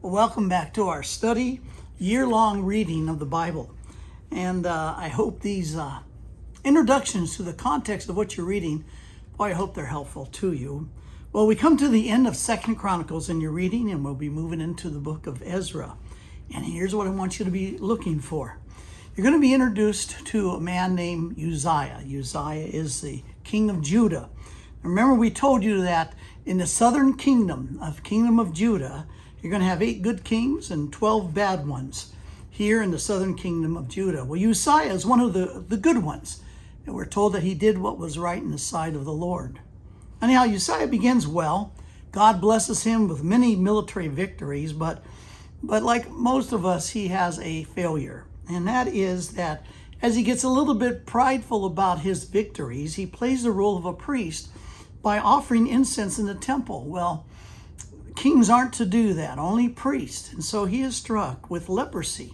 Well, welcome back to our study, year-long reading of the Bible. And I hope these introductions to the context of what you're reading, I hope they're helpful to you. Well, we come to the end of 2 Chronicles in your reading, and we'll be moving into the book of Ezra. And here's what I want you to be looking for. You're going to be introduced to a man named Uzziah. Uzziah is the king of Judah. Remember, we told you that in the southern kingdom of Judah, you're going to have 8 good kings and 12 bad ones here in the southern kingdom of Judah. Well, Uzziah is one of the good ones. And we're told that he did what was right in the sight of the Lord. Anyhow, Uzziah begins well. God blesses him with many military victories, but like most of us, he has a failure. And that is that as he gets a little bit prideful about his victories, he plays the role of a priest by offering incense in the temple. Well, kings aren't to do that, only priests. And so he is struck with leprosy.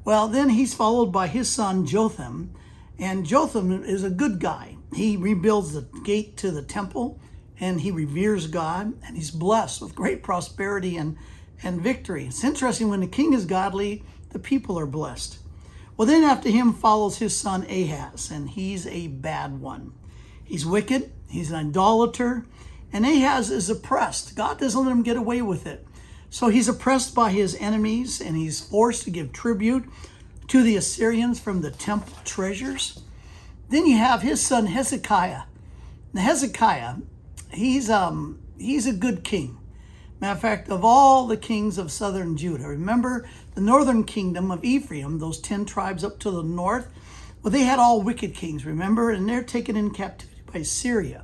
Well, then he's followed by his son Jotham. And Jotham is a good guy. He rebuilds the gate to the temple, and he reveres God, and he's blessed with great prosperity and victory. It's interesting, when the king is godly, the people are blessed. Well, then after him follows his son Ahaz, and he's a bad one. He's wicked, he's an idolater, and Ahaz is oppressed. God doesn't let him get away with it. So he's oppressed by his enemies, and he's forced to give tribute to the Assyrians from the temple treasures. Then you have his son Hezekiah. Now Hezekiah, he's a good king. Matter of fact, of all the kings of southern Judah, remember the northern kingdom of Ephraim, those 10 tribes up to the north, well, they had all wicked kings, remember? And they're taken in captivity by Syria.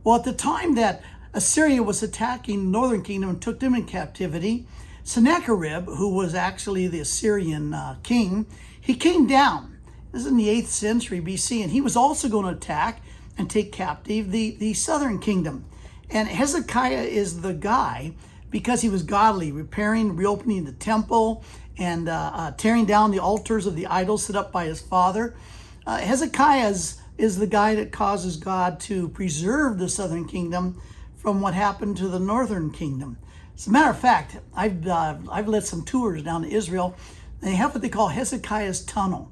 Well, at the time that Assyria was attacking the northern kingdom and took them in captivity, Sennacherib, who was actually the Assyrian king, he came down. This is in the 8th century BC, and he was also going to attack and take captive the southern kingdom. And Hezekiah is the guy because he was godly, repairing, reopening the temple, and tearing down the altars of the idols set up by his father. Hezekiah is the guy that causes God to preserve the southern kingdom from what happened to the northern kingdom. As a matter of fact, I've led some tours down to Israel. They have what they call Hezekiah's Tunnel.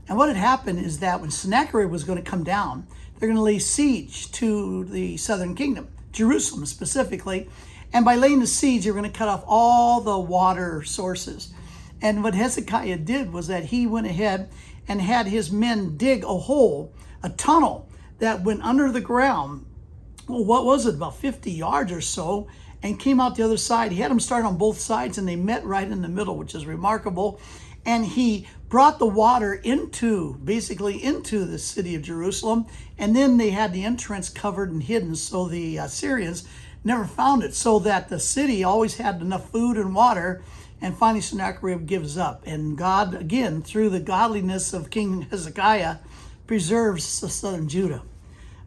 And what had happened is that when Sennacherib was going to come down, they're going to lay siege to the southern kingdom, Jerusalem specifically. And by laying the siege, they're going to cut off all the water sources. And what Hezekiah did was that he went ahead and had his men dig a hole, a tunnel that went under the ground. Well, what was it, about 50 yards or so, and came out the other side. He had them start on both sides, and they met right in the middle, which is remarkable. And he brought the water basically into the city of Jerusalem, and then they had the entrance covered and hidden, so the Assyrians never found it, so that the city always had enough food and water. And finally Sennacherib gives up, and God, again, through the godliness of King Hezekiah, preserves the southern Judah.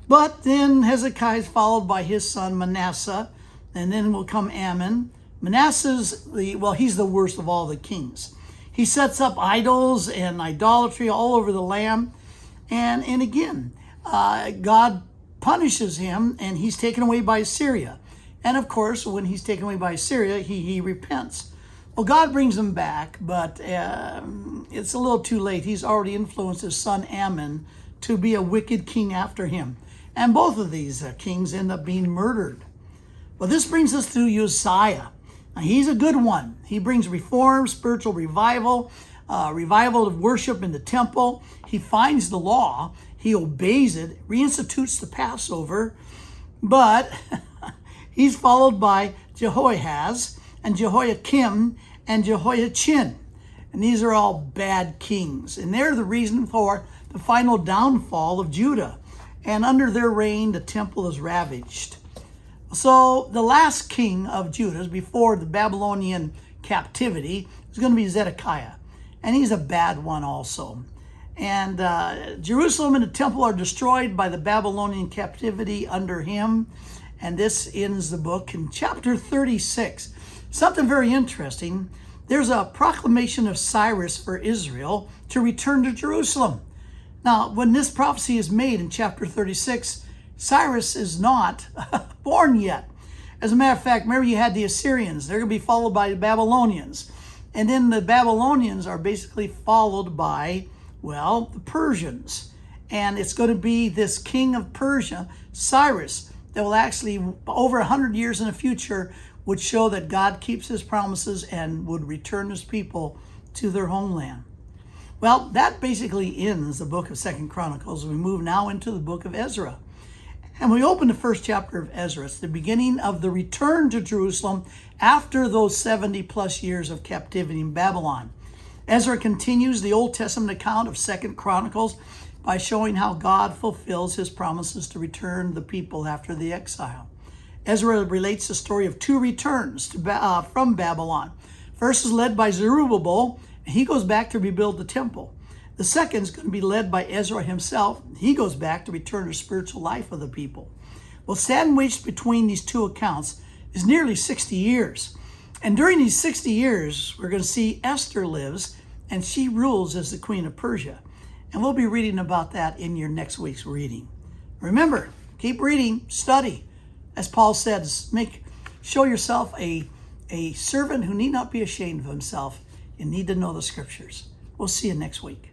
But then Hezekiah is followed by his son Manasseh, and then will come Ammon. Manasseh's he's the worst of all the kings. He sets up idols and idolatry all over the land. And again, God punishes him, and he's taken away by Assyria. And of course, when he's taken away by Assyria, he repents. Well, God brings him back, but it's a little too late. He's already influenced his son Ammon to be a wicked king after him. And both of these kings end up being murdered. Well, this brings us to Uzziah. Now, he's a good one. He brings reform, spiritual revival, revival of worship in the temple. He finds the law. He obeys it, reinstitutes the Passover. But he's followed by Jehoahaz and Jehoiakim and Jehoiachin. And these are all bad kings. And they're the reason for the final downfall of Judah. And under their reign, the temple is ravaged. So the last king of Judah, before the Babylonian captivity, is going to be Zedekiah. And he's a bad one also. And Jerusalem and the temple are destroyed by the Babylonian captivity under him. And this ends the book in chapter 36. Something very interesting. There's a proclamation of Cyrus for Israel to return to Jerusalem. Now, when this prophecy is made in chapter 36, Cyrus is not born yet. As a matter of fact, remember you had the Assyrians. They're going to be followed by the Babylonians. And then the Babylonians are basically followed by, well, the Persians. And it's going to be this king of Persia, Cyrus, that will actually, over 100 years in the future, would show that God keeps his promises and would return his people to their homeland. Well, that basically ends the book of 2 Chronicles. We move now into the book of Ezra. And we open the first chapter of Ezra. It's the beginning of the return to Jerusalem after those 70 plus years of captivity in Babylon. Ezra continues the Old Testament account of 2 Chronicles by showing how God fulfills his promises to return the people after the exile. Ezra relates the story of two returns from Babylon. First is led by Zerubbabel, and he goes back to rebuild the temple. The second is going to be led by Ezra himself. He goes back to return the spiritual life of the people. Well, sandwiched between these two accounts is nearly 60 years. And during these 60 years, we're going to see Esther lives, and she rules as the queen of Persia. And we'll be reading about that in your next week's reading. Remember, keep reading, study. As Paul says, show yourself a servant who need not be ashamed of himself. You need to know the scriptures. We'll see you next week.